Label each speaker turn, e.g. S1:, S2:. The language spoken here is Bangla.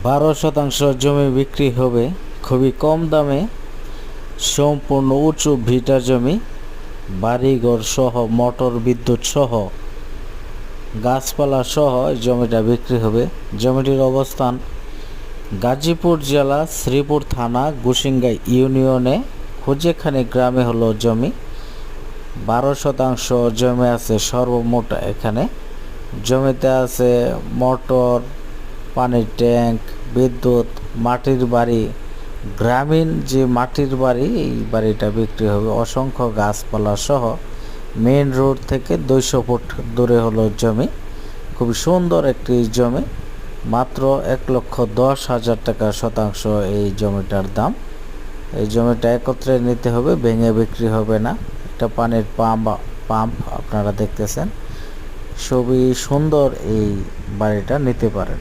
S1: 12% জমি বিক্রি হবে খুবই কম দামে। সম্পূর্ণ উঁচু ভিটা জমি, বাড়িঘর সহ, মোটর বিদ্যুৎ সহ, গাছপালা সহ জমিটা বিক্রি হবে। জমিটির অবস্থান গাজীপুর জেলা, শ্রীপুর থানা, গুসিঙ্গা ইউনিয়নে, খুজেখানি গ্রামে হলো জমি। 12% জমি আছে সর্বমোট। এখানে জমিতে আছে মোটর, পানির ট্যাঙ্ক, বিদ্যুৎ, মাটির বাড়ি, গ্রামীণ যে মাটির বাড়ি, এই বাড়িটা বিক্রি হবে। অসংখ্য গাছপালা সহ মেইন রোড থেকে 200 ফুট দূরে হলো জমি। খুবই সুন্দর একটি জমি, মাত্র 1,10,000 টাকা শতাংশ এই জমিটার দাম। এই জমিটা একত্রে নিতে হবে, ভেঙে বিক্রি হবে না। একটা পানির পাম্প আপনারা দেখতেছেন। খুবই সুন্দর, এই বাড়িটা নিতে পারেন।